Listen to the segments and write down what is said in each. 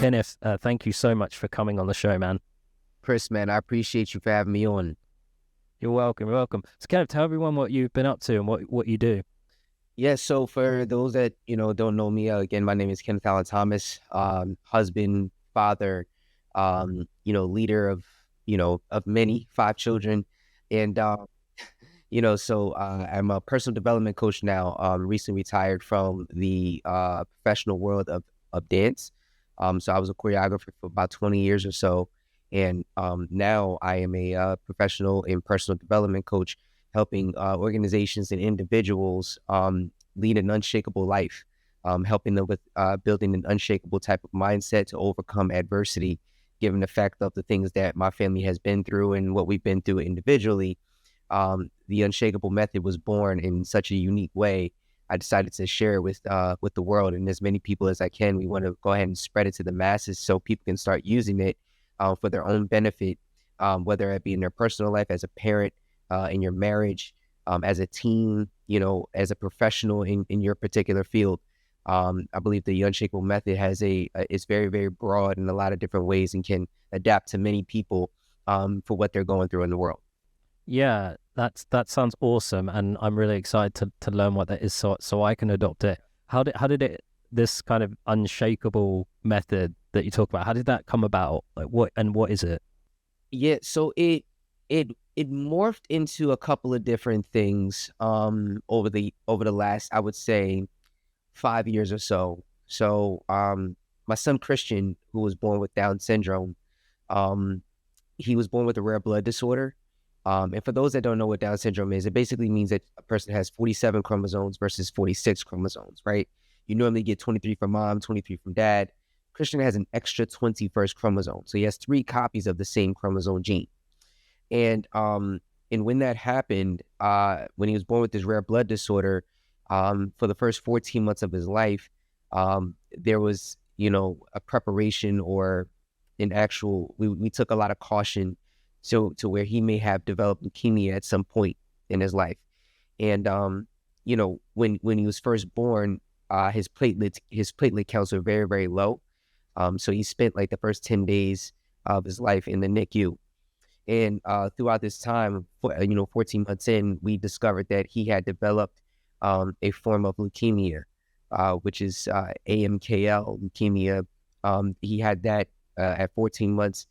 Kenneth, thank you so much for coming on the show, man. Chris, man, I appreciate you for having me on. You're welcome. You're welcome. So, Kenneth, tell everyone what you've been up to and what you do. Yeah, so for those that, don't know me, again, my name is Kenneth Allen Thomas, husband, father, leader of many, 5 children. And, I'm a personal development coach now, recently retired from the professional world of dance. So I was a choreographer for about 20 years or so. And now I am a professional and personal development coach, helping organizations and individuals lead an unshakable life, helping them with building an unshakable type of mindset to overcome adversity, given the fact of the things that my family has been through and what we've been through individually. The Unshakable Method was born in such a unique way. I decided to share it with the world and as many people as I can. We want to go ahead and spread it to the masses so people can start using it for their own benefit, whether it be in their personal life, as a parent, in your marriage, as a teen, as a professional in your particular field. I believe the Unshakable Method is very, very broad in a lot of different ways and can adapt to many people for what they're going through in the world. Yeah, that sounds awesome, and I'm really excited to learn what that is, so I can adopt it. How did this kind of unshakable method that you talk about, how did that come about? Like, what is it? Yeah, so it morphed into a couple of different things over the last, I would say, 5 years or so. So my son Christian, who was born with Down syndrome, he was born with a rare blood disorder. And for those that don't know what Down syndrome is, it basically means that a person has 47 chromosomes versus 46 chromosomes, right? You normally get 23 from mom, 23 from dad. Christian has an extra 21st chromosome. So he has 3 copies of the same chromosome gene. And when that happened, when he was born with this rare blood disorder, for the first 14 months of his life, there was, a preparation or an actual, we took a lot of caution to where he may have developed leukemia at some point in his life. And, when he was first born, his platelet counts were very, very low. So he spent like the first 10 days of his life in the NICU. And throughout this time, 14 months in, we discovered that he had developed a form of leukemia, which is AMKL leukemia. He had that at 14 months.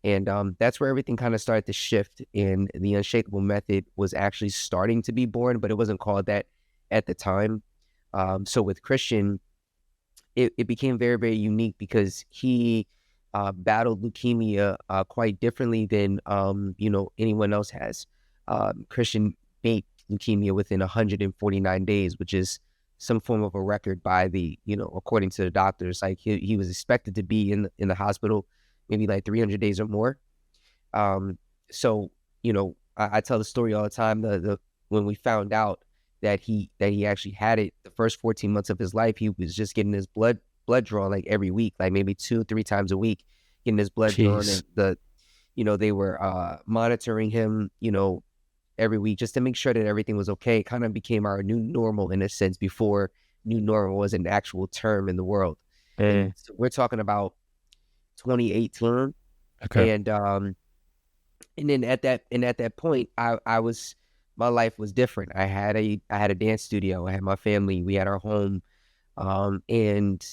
And that's where everything kind of started to shift. And the Unshakable Method was actually starting to be born, but it wasn't called that at the time. So with Christian, it became very, very unique because he battled leukemia quite differently than, anyone else has. Christian beat leukemia within 149 days, which is some form of a record by the, according to the doctors. Like he was expected to be in the hospital maybe like 300 days or more. So, I tell the story all the time. When we found out that he actually had it, the first 14 months of his life, he was just getting his blood drawn like every week, like maybe 2-3 times a week, getting his blood drawn. And they were monitoring him, every week just to make sure that everything was okay. It kind of became our new normal in a sense before new normal was an actual term in the world. And so we're talking about 2018. Okay. And then at that point, my life was different. I had a dance studio. I had my family. We had our home. And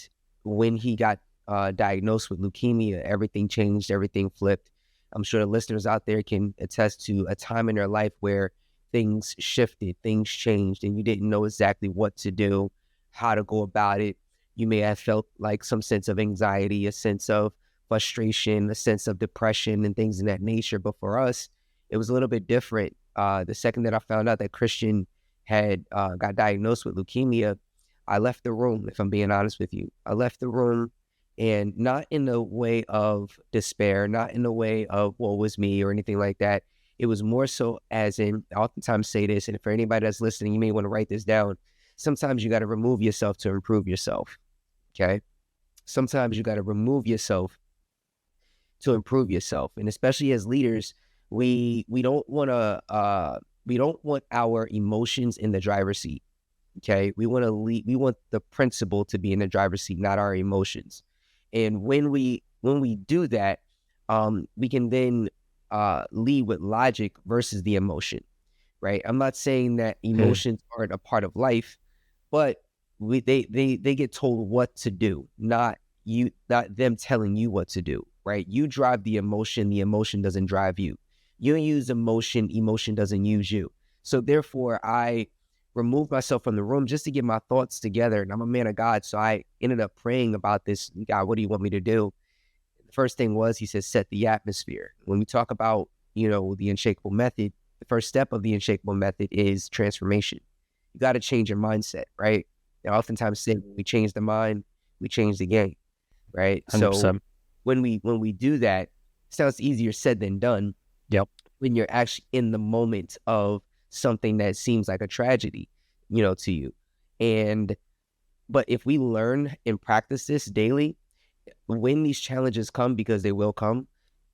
when he got diagnosed with leukemia, everything changed. Everything flipped. I'm sure the listeners out there can attest to a time in their life where things shifted, things changed, and you didn't know exactly what to do, how to go about it. You may have felt like some sense of anxiety, a sense of frustration, a sense of depression and things in that nature. But for us, it was a little bit different. The second that I found out that Christian had got diagnosed with leukemia, I left the room, if I'm being honest with you. I left the room, and not in the way of despair, not in the way of woe was me or anything like that. It was more so as in, I oftentimes say this, and for anybody that's listening, you may want to write this down. Sometimes you got to remove yourself to improve yourself, okay? Sometimes you got to remove yourself to improve yourself. And especially as leaders, we don't want our emotions in the driver's seat, okay? We want to lead. We want the principle to be in the driver's seat, not our emotions. And when we do that, we can then lead with logic versus the emotion, right? I'm not saying that emotions aren't a part of life, but they get told what to do, not them telling you what to do, right? You drive the emotion doesn't drive you. You use emotion doesn't use you. So therefore, I removed myself from the room just to get my thoughts together. And I'm a man of God, so I ended up praying about this. God, what do you want me to do? The first thing was, he said, set the atmosphere. When we talk about, the Unshakable Method, the first step of the Unshakable Method is transformation. You got to change your mindset, right? I oftentimes say when we change the mind, we change the game, right? 100%. So when we do that, it sounds easier said than done. Yep. When you're actually in the moment of something that seems like a tragedy, to you. But if we learn and practice this daily, when these challenges come, because they will come,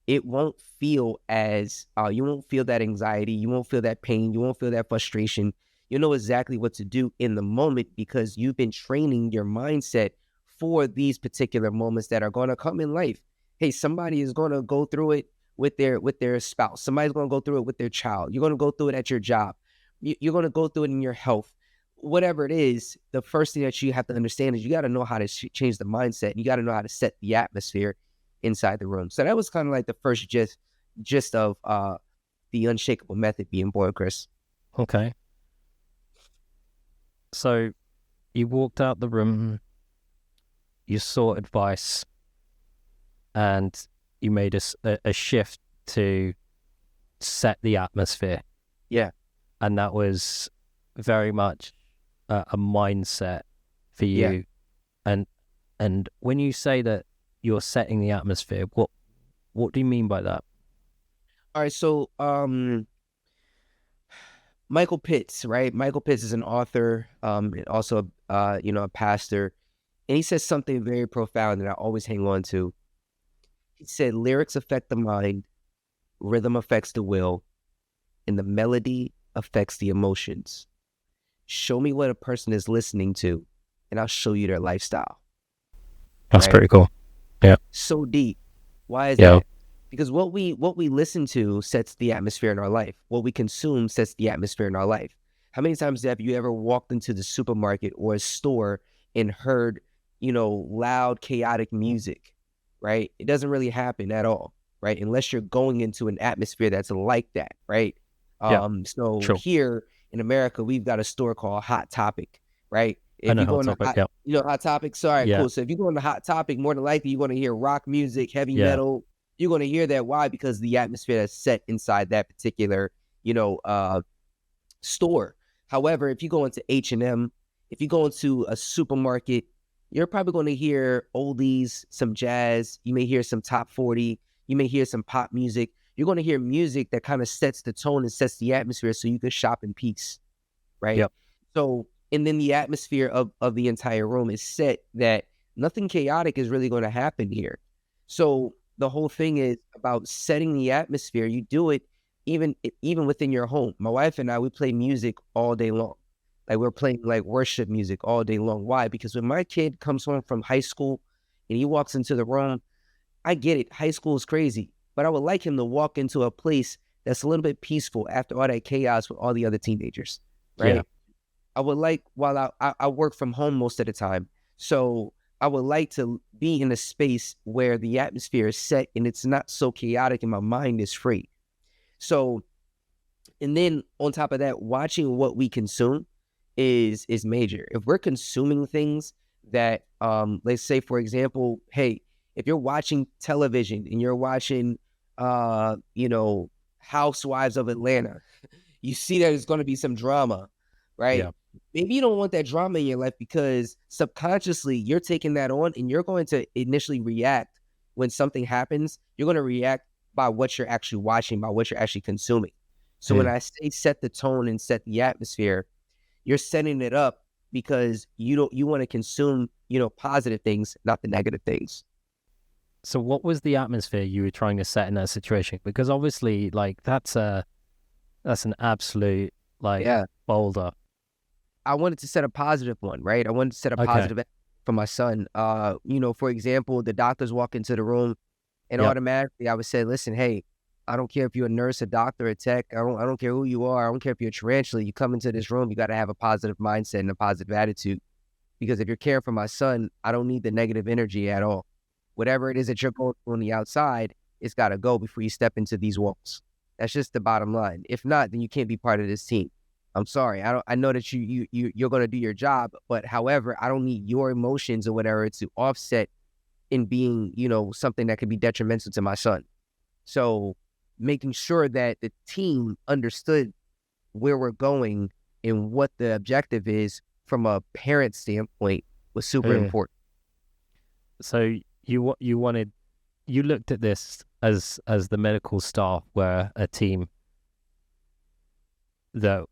it won't feel as, you won't feel that anxiety, you won't feel that pain, you won't feel that frustration. You know exactly what to do in the moment because you've been training your mindset for these particular moments that are going to come in life. Hey, somebody is going to go through it with their spouse. Somebody's going to go through it with their child. You're going to go through it at your job. You're going to go through it in your health. Whatever it is, the first thing that you have to understand is you got to know how to change the mindset. You got to know how to set the atmosphere inside the room. So that was kind of like the first gist of the Unshakable Method being born, Chris. Okay. So you walked out the room, you sought advice, and you made a shift to set the atmosphere. Yeah. And that was very much a mindset for you. Yeah. And when you say that you're setting the atmosphere, what do you mean by that? All right, so Michael Pitts, right? Michael Pitts is an author, and also a pastor, and he says something very profound that I always hang on to. He said, lyrics affect the mind, rhythm affects the will, and the melody affects the emotions. Show me what a person is listening to, and I'll show you their lifestyle. That's right? Pretty cool. Yeah. So deep. Why is that? Because what we listen to sets the atmosphere in our life. What we consume sets the atmosphere in our life. How many times have you ever walked into the supermarket or a store and heard, loud, chaotic music, right? It doesn't really happen at all, right? Unless you're going into an atmosphere that's like that, right? So true. Here in America, we've got a store called Hot Topic, right? If you go into Hot Topic, sorry, cool. So if you go into Hot Topic, more than likely you're going to hear rock music, heavy metal. You're going to hear that. Why? Because the atmosphere that's set inside that particular, store. However, if you go into H&M, if you go into a supermarket, you're probably going to hear oldies, some jazz. You may hear some top 40. You may hear some pop music. You're going to hear music that kind of sets the tone and sets the atmosphere so you can shop in peace, right? Yep. So, and then the atmosphere of the entire room is set that nothing chaotic is really going to happen here. So the whole thing is about setting the atmosphere. You do it even within your home. My wife and I, we play music all day long. Like we're playing like worship music all day long. Why? Because when my kid comes home from high school and he walks into the room, I get it. High school is crazy. But I would like him to walk into a place that's a little bit peaceful after all that chaos with all the other teenagers, right? Yeah. I would like, while I work from home most of the time, so I would like to be in a space where the atmosphere is set and it's not so chaotic and my mind is free. So, and then on top of that, watching what we consume is major. If we're consuming things that, let's say, for example, hey, if you're watching television and you're watching, Housewives of Atlanta, you see that there's going to be some drama, right? Yeah. Maybe you don't want that drama in your life because subconsciously you're taking that on and you're going to initially react when something happens. You're going to react by what you're actually watching, by what you're actually consuming. So when I say set the tone and set the atmosphere, you're setting it up because you want to consume, positive things, not the negative things. So what was the atmosphere you were trying to set in that situation? Because obviously, like, that's an absolute, like, boulder. I wanted to set a positive one, right? I wanted to set a positive for my son. For example, the doctors walk into the room and automatically I would say, listen, hey, I don't care if you're a nurse, a doctor, a tech. I don't care who you are. I don't care if you're a tarantula. You come into this room, you got to have a positive mindset and a positive attitude. Because if you're caring for my son, I don't need the negative energy at all. Whatever it is that you're going through on the outside, it's got to go before you step into these walls. That's just the bottom line. If not, then you can't be part of this team. I'm sorry. I know that you're going to do your job, but however, I don't need your emotions or whatever to offset in being, something that could be detrimental to my son. So making sure that the team understood where we're going and what the objective is from a parent standpoint was super important. So you looked at this as the medical staff were a team that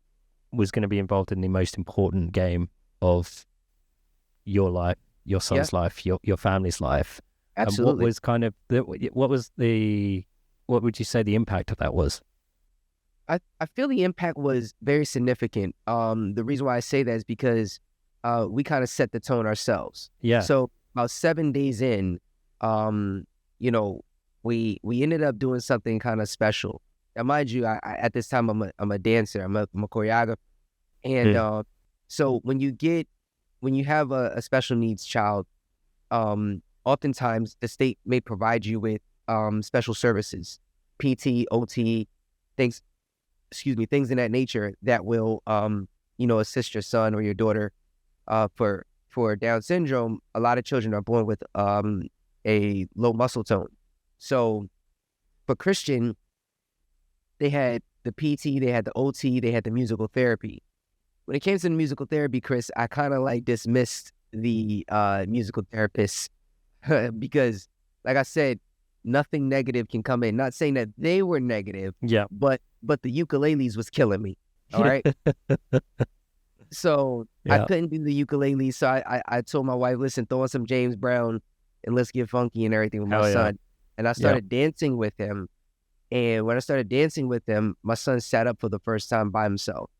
was going to be involved in the most important game of your life, your son's life, your family's life. Absolutely. And what was kind of what would you say the impact of that was? I feel the impact was very significant. The reason why I say that is because we kind of set the tone ourselves. Yeah. So about 7 days in, we ended up doing something kind of special. Now, mind you, I at this time I'm a dancer, I'm a choreographer, and so when you have a special needs child, oftentimes the state may provide you with special services, PT, OT, things in that nature that will assist your son or your daughter. For Down syndrome, a lot of children are born with a low muscle tone. So for Christian, they had the PT, they had the OT, they had the musical therapy. When it came to the musical therapy, Chris, I kind of like dismissed the musical therapists because, like I said, nothing negative can come in. Not saying that they were negative, but the ukuleles was killing me. All right. So I couldn't do the ukulele. So I told my wife, listen, throw on some James Brown and let's get funky and everything with my son. And I started dancing with him. And when I started dancing with him, my son sat up for the first time by himself.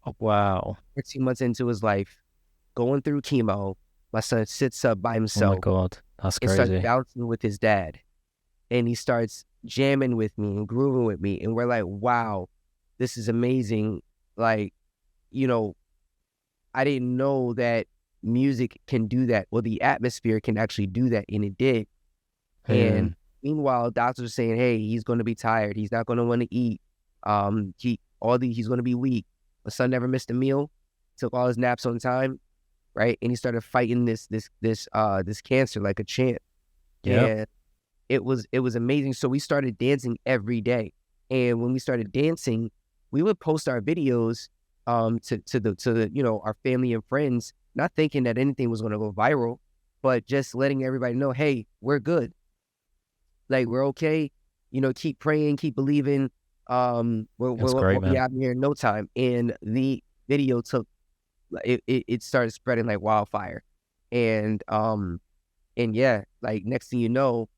Oh, wow. 13 months into his life, going through chemo, my son sits up by himself. Oh my God, that's crazy. And starts bouncing with his dad. And he starts jamming with me and grooving with me. And we're like, wow, this is amazing. Like, I didn't know that music can do that. Well, the atmosphere can actually do that, and it did. And meanwhile, doctors are saying, hey, he's going to be tired. He's not going to want to eat. He's going to be weak. My son never missed a meal, took all his naps on time, right? And he started fighting this cancer like a champ. Yeah. And it was amazing. So we started dancing every day. And when we started dancing, we would post our videos to the our family and friends, not thinking that anything was going to go viral, but just letting everybody know, hey, we're good. Like, we're okay. Keep praying, keep believing. We'll be out here in no time. And the video it started spreading like wildfire. And yeah, like next thing you know,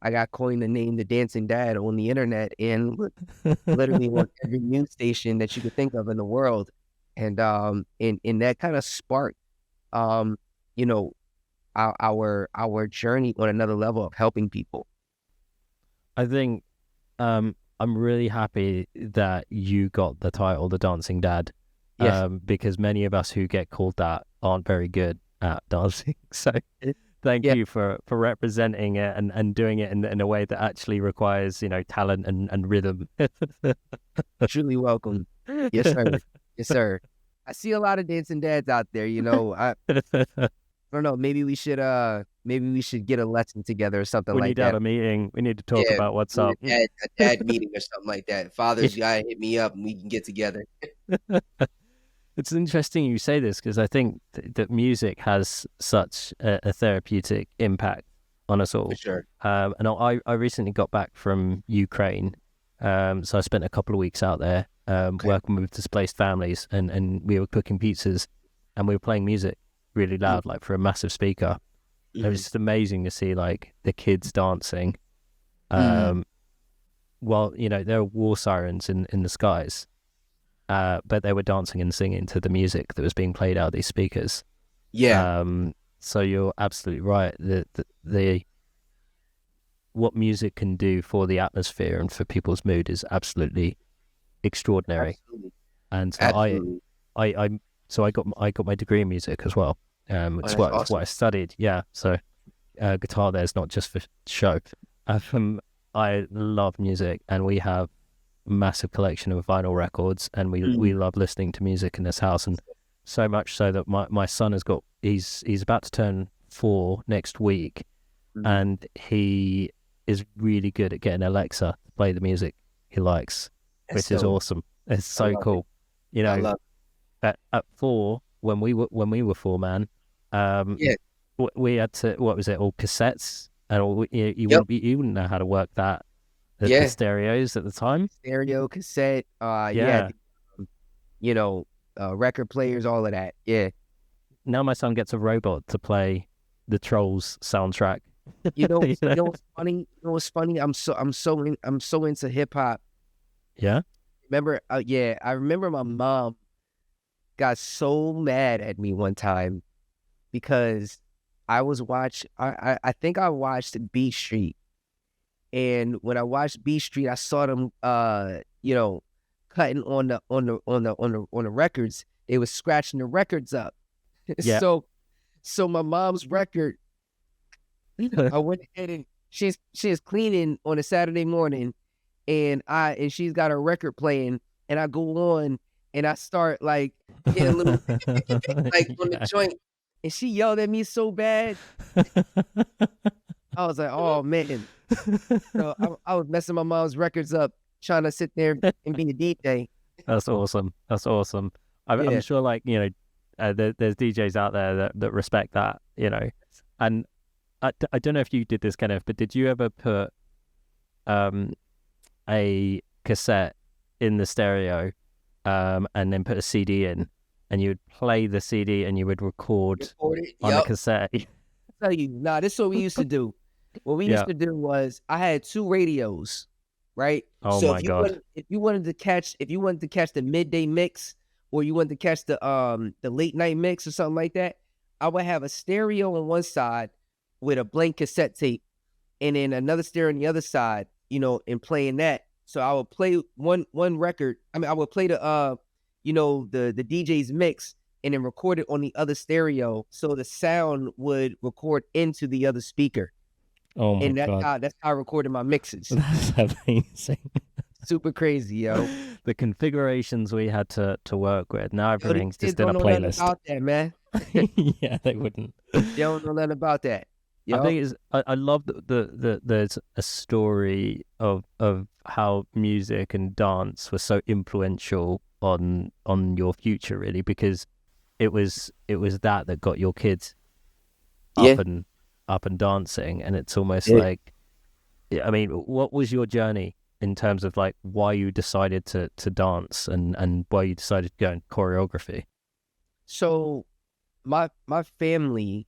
I got coined the name the Dancing Dad on the internet and literally on every news station that you could think of in the world. And that kind of sparked our journey on another level of helping people. I think I'm really happy that you got the title the Dancing Dad. Yes. Because many of us who get called that aren't very good at dancing. So thank you for representing it and doing it in a way that actually requires, talent and rhythm. Truly welcome. Yes, sir. Yes, sir. I see a lot of dancing dads out there, I don't know, maybe we should get a lesson together or something like that. We need to have a meeting. We need to talk about what's up. A dad meeting or something like that. Father's guy, hit me up and we can get together. It's interesting you say this because I think that music has such a therapeutic impact on us all. For sure. And I recently got back from Ukraine. So I spent a couple of weeks out there working with displaced families and we were cooking pizzas and we were playing music really loud, like for a massive speaker. It was just amazing to see like the kids dancing while, there are war sirens in the skies. But they were dancing and singing to the music that was being played out of these speakers. Yeah. So you're absolutely right. The what music can do for the atmosphere and for people's mood is absolutely extraordinary. Absolutely. And so Absolutely. I so I got my degree in music as well. Oh, It's that's what awesome. I studied. Yeah. So guitar there is not just for show. I love music, and we have a massive collection of vinyl records, and we Mm, love listening to music in this house, and so much so that my son has got he's about to turn 4 next week, mm. and he is really good at getting Alexa to play the music he likes, That's which is dope. awesome. It's I so love it. cool. You I know, love at 4 when we were 4 man, um, it. Yeah. we had to what was it all cassettes and all, Yep. you wouldn't know how to work that the Yeah. stereos at the time. Stereo, cassette, yeah, Yeah. um, you know, record players, all of that. Yeah. Now my son gets a robot to play the Trolls soundtrack. You know, You know? you know what's funny? You know what's funny? I'm so into hip hop. Yeah. Remember, yeah, I remember my mom got so mad at me one time because I think I watched B Street. And when I watched B Street, I saw them cutting on the records. They was scratching the records up. Yeah. So my mom's record, I went ahead and she's cleaning on a Saturday morning, and she's got her record playing, and I go on and I start like hitting a little like on the Yeah. joint, and she yelled at me so bad. I was like, oh man. So I was messing my mom's records up, trying to sit there and be a DJ. That's awesome. That's awesome. I'm Yeah. sure, like, there's DJs out there that respect that, and I don't know if you did this, Kenneth, but did you ever put um a cassette in the stereo, and then put a CD in, and you would play the CD and you would record Record it. on the Yep. cassette? Tell you, nah, this is what we used to do. What we used Yeah. to do was I had 2 radios, right? Oh So my God. if you wanted to catch the midday mix, or you wanted to catch the late night mix or something like that, I would have a stereo on one side with a blank cassette tape, and then another stereo on the other side, and playing that. So I would play one record. I mean, I would play the DJ's mix, and then record it on the other stereo, so the sound would record into the other speaker. Oh my And God. that's how I recorded my mixes. That's amazing. Super crazy, yo. The configurations we had to work with. Now Yo, these everything's kids just in a don't know nothing playlist. about that, man. Yeah, they wouldn't. They don't know nothing about that. I Yo. think I love the there's a story of how music and dance was so influential on your future, really, because it was that got your kids Yeah. up and dancing, and it's almost Yeah. like, I mean, what was your journey in terms of like why you decided to dance, and why you decided to go in choreography? So my family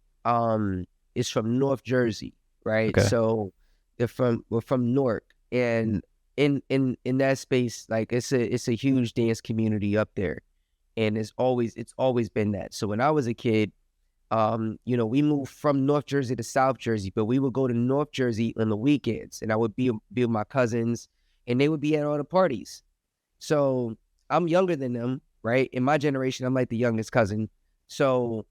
is from North Jersey, right? Okay. So we're from Newark, and in that space, like it's a huge dance community up there, and it's always been that. So when I was a kid, we moved from North Jersey to South Jersey, but we would go to North Jersey on the weekends, and I would be with my cousins, and they would be at all the parties. So I'm younger than them, right? In my generation, I'm like the youngest cousin. So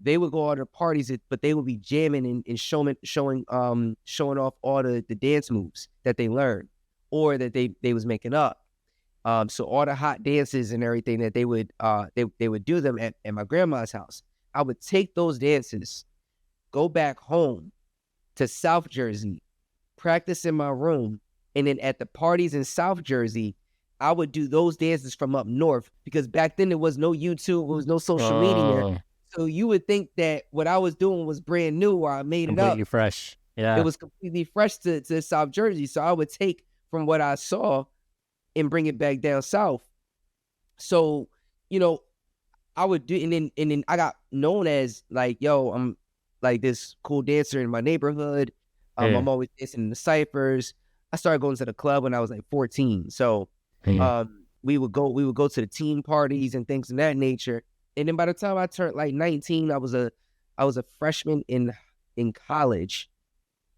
they would go all to parties, but they would be jamming and showing off all the dance moves that they learned, or that they was making up. So all the hot dances and everything that they would do them at my grandma's house. I would take those dances, go back home to South Jersey, practice in my room, and then at the parties in South Jersey, I would do those dances from up north, because back then there was no YouTube, there was no social media. Oh, So you would think that what I was doing was brand new, or I made it completely up. fresh. It Yeah. was completely fresh to South Jersey. So I would take from what I saw and bring it back down south. So, you know, I would do, and then I got known as like, yo, I'm like this cool dancer in my neighborhood. Yeah. I'm always dancing in the ciphers. I started going to the club when I was like 14. So Yeah. we would go to the team parties and things of that nature. And then by the time I turned like 19, I was a I was a freshman in college.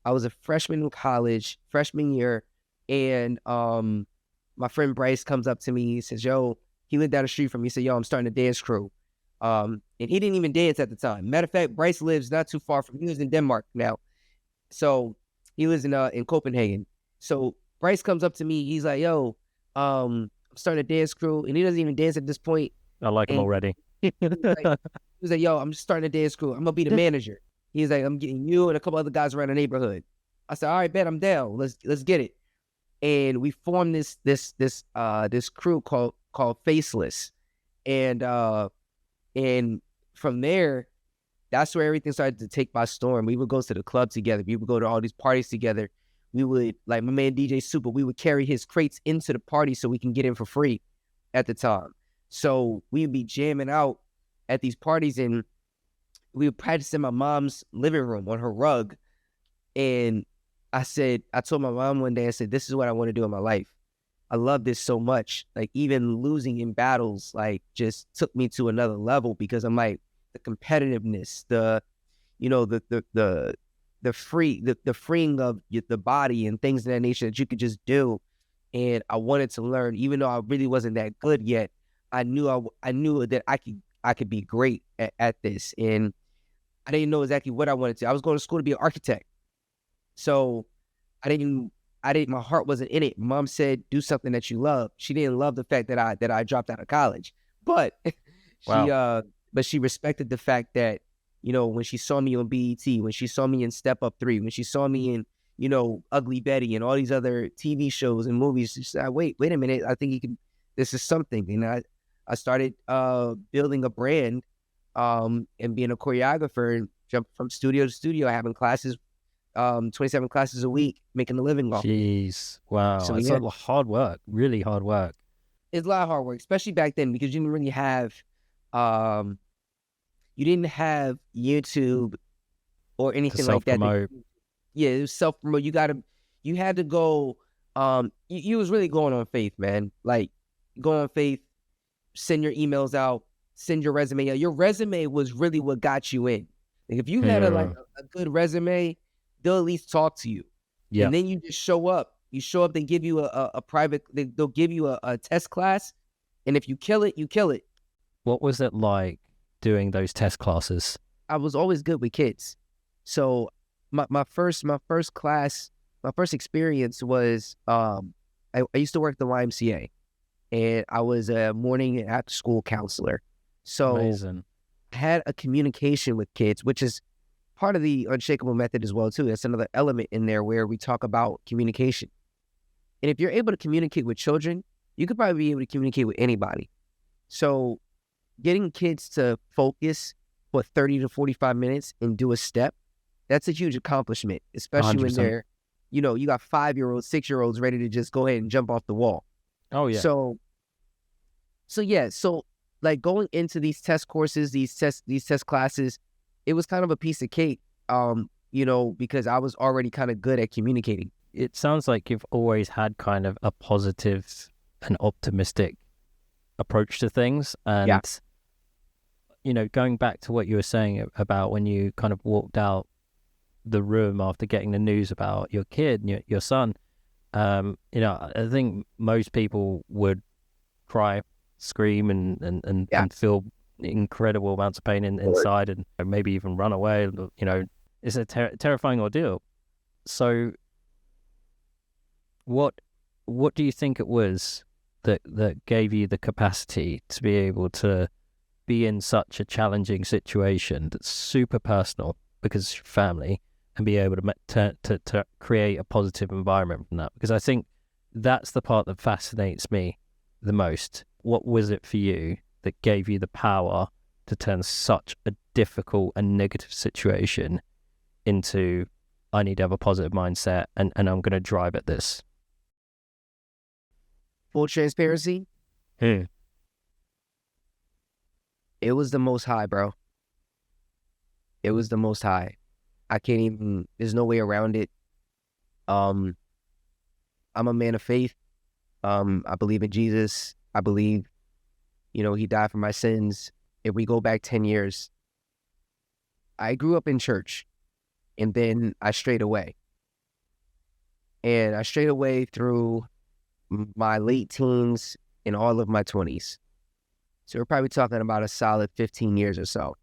I was a freshman in college, freshman year, and my friend Bryce comes up to me. He says, "Yo," he lived down the street from me. He said, "Yo, I'm starting a dance crew." And he didn't even dance at the time. Matter of fact, Bryce lives not too far from. He lives in Denmark now, so he lives in Copenhagen. So Bryce comes up to me. He's like, "Yo, I'm starting a dance crew," and he doesn't even dance at this point. I like him And already. he was like, "Yo, I'm just starting a dance crew. I'm gonna be the manager." He's like, "I'm getting you and a couple other guys around the neighborhood." I said, "All right, bet, I'm down. Let's get it." And we formed this crew called Faceless, and from there, that's where everything started to take by storm. We would go to the club together. We would go to all these parties together. We would, like my man DJ Super, we would carry his crates into the party so we can get in for free at the time. So we'd be jamming out at these parties, and we would practice in my mom's living room on her rug. And I told my mom one day, I said, "This is what I want to do in my life. I love this so much. Like, even losing in battles, like, just took me to another level, because I'm like, the competitiveness, the freeing of the body and things of that nature that you could just do." And I wanted to learn, even though I really wasn't that good yet. I knew that I could be great at this, and I didn't know exactly what I wanted to. I was going to school to be an architect, so my heart wasn't in it. Mom said, "Do something that you love." She didn't love the fact that I dropped out of college, but Wow. she respected the fact that, when she saw me on BET, when she saw me in Step Up 3, when she saw me in, Ugly Betty and all these other TV shows and movies, she said, wait a minute, I think this is something. And I started building a brand, and being a choreographer, and jump from studio to studio, having classes, 27 classes a week, making a living off it. Jeez. Wow. So It's yeah, a hard work, really hard work it's a lot of hard work, especially back then, because you didn't really have, um, YouTube or to anything like that. self-promote. Yeah, it was self-promote. You had to go, you was really going on faith, man. Like, go on faith, send your emails out, send your resume out. Your resume was really what got you in. Like, if you had Yeah. a good resume, they'll at least talk to you. Yeah. And then you just show up. You show up, they give you a private, they'll give you a test class. And if you kill it, you kill it. What was it like doing those test classes? I was always good with kids. So my first class, my first experience was, I used to work at the YMCA, and I was a morning and after school counselor. So Amazing. I had a communication with kids, which is part of the Unshakable Method as well too. That's another element in there where we talk about communication. And if you're able to communicate with children, you could probably be able to communicate with anybody. So getting kids to focus for 30 to 45 minutes and do a step, that's a huge accomplishment, especially when 100%. they're, you got 5-year-olds, 6-year-olds ready to just go ahead and jump off the wall. Oh, yeah. So yeah, so like going into these test courses, these test classes, it was kind of a piece of cake, because I was already kind of good at communicating. It sounds like you've always had kind of a positive and optimistic approach to things. And, Yeah. Going back to what you were saying about when you kind of walked out the room after getting the news about your kid and your son, I think most people would cry, scream, Yeah. and feel incredible amounts of pain inside, and maybe even run away. It's a terrifying ordeal. So what do you think it was that gave you the capacity to be able to be in such a challenging situation that's super personal because it's your family, and be able to create a positive environment from that? Because I think that's the part that fascinates me the most. What was it for you that gave you the power to turn such a difficult and negative situation into, I need to have a positive mindset, and I'm going to drive at this? Full transparency, it was the Most High, bro. It was the Most High. I can't even, there's no way around it. I'm a man of faith. I believe in Jesus. I believe, he died for my sins. If we go back 10 years, I grew up in church, and then I strayed away. And I strayed away through my late teens and all of my 20s. So we're probably talking about a solid 15 years or so.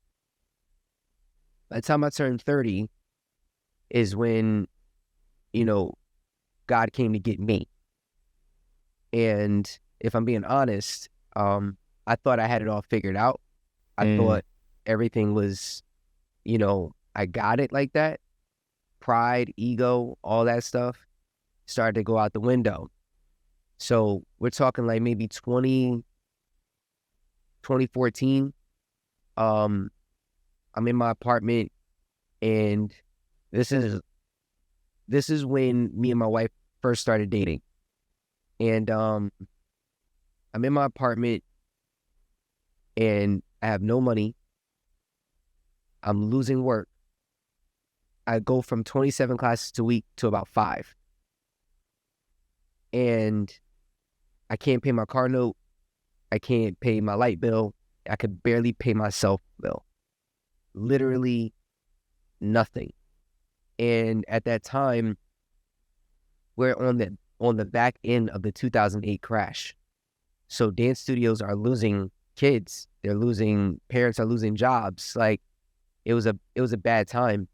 By the time I turned 30 is when, God came to get me. And if I'm being honest, I thought I had it all figured out. I thought everything was, I got it like that. Pride, ego, all that stuff started to go out the window. So we're talking like maybe 2014. I'm in my apartment, and this is when me and my wife first started dating. And I'm in my apartment, and I have no money. I'm losing work. I go from 27 classes a week to about 5. And I can't pay my car note. I can't pay my light bill. I could barely pay my cell bill. Literally nothing. And at that time, we're on the back end of the 2008 crash. So dance studios are losing kids. They're losing, parents are losing jobs. Like, it was a bad time.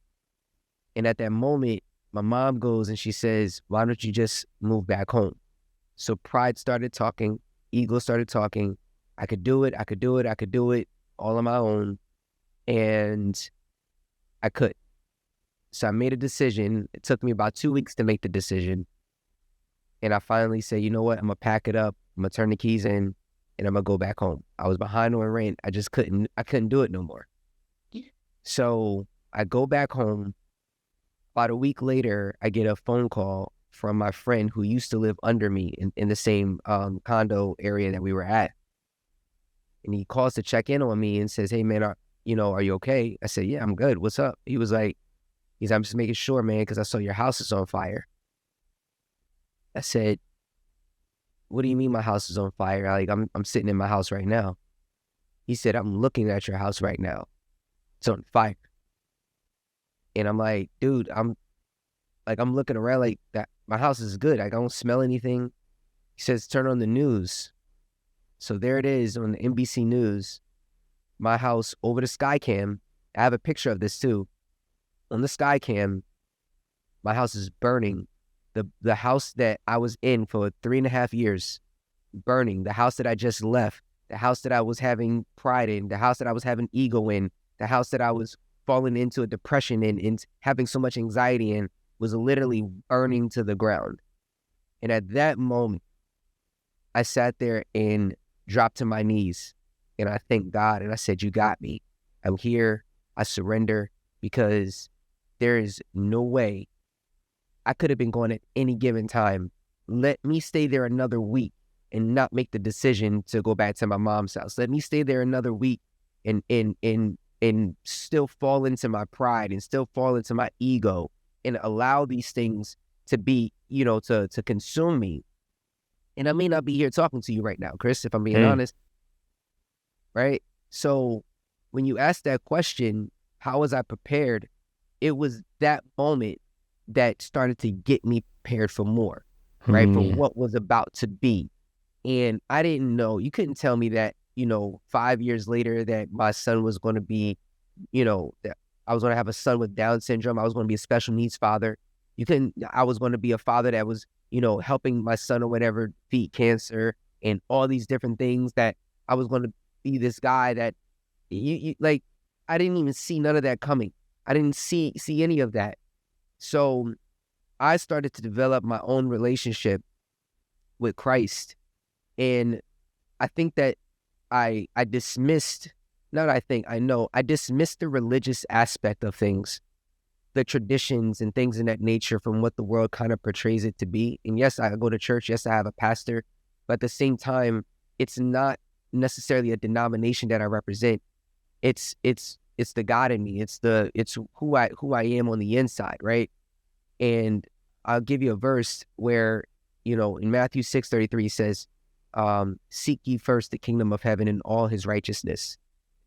And at that moment, my mom goes and she says, why don't you just move back home? So pride started talking, ego started talking. I could do it all on my own. And I could. So I made a decision. It took me about 2 weeks to make the decision. And I finally said, you know what? I'm going to pack it up. I'm going to turn the keys in, and I'm going to go back home. I was behind on rent. I couldn't do it no more. So I go back home. About a week later, I get a phone call from my friend who used to live under me in the same condo area that we were at. And he calls to check in on me and says, hey, man, are you okay? I said, yeah, I'm good. What's up? He was like, I'm just making sure, man, because I saw your house is on fire. I said, what do you mean my house is on fire? Like, I'm sitting in my house right now. He said, I'm looking at your house right now. It's on fire. And I'm like, dude, I'm looking around like that. My house is good. I don't smell anything. He says, turn on the news. So there it is on the NBC News. My house over the Skycam. I have a picture of this too. On the Skycam, my house is burning. The house that I was in for 3.5 years, burning. The house that I just left. The house that I was having pride in. The house that I was having ego in. The house that I was falling into a depression in and having so much anxiety in was literally burning to the ground. And at that moment, I sat there and dropped to my knees, and I thanked God, and I said, you got me. I'm here. I surrender, because there is no way. I could have been going at any given time. Let me stay there another week and not make the decision to go back to my mom's house. Let me stay there another week and still fall into my pride and still fall into my ego and allow these things to be, to consume me. And I may not be here talking to you right now, Chris, if I'm being honest. Right? So when you ask that question, how was I prepared? It was that moment that started to get me prepared for more, right? For what was about to be. And I didn't know, you couldn't tell me that, 5 years later that my son was going to be, that I was going to have a son with Down syndrome. I was going to be a special needs father. I was going to be a father that was, helping my son or whatever defeat cancer and all these different things, that I was going to be this guy that I didn't even see none of that coming. I didn't see any of that. So I started to develop my own relationship with Christ. And I think that I dismissed the religious aspect of things, the traditions and things in that nature from what the world kind of portrays it to be. And yes, I go to church. Yes, I have a pastor. But at the same time, it's not necessarily a denomination that I represent. It's the God in me. It's who I am on the inside, right? And I'll give you a verse where, in Matthew 6:33 says, seek ye first the kingdom of heaven and all his righteousness.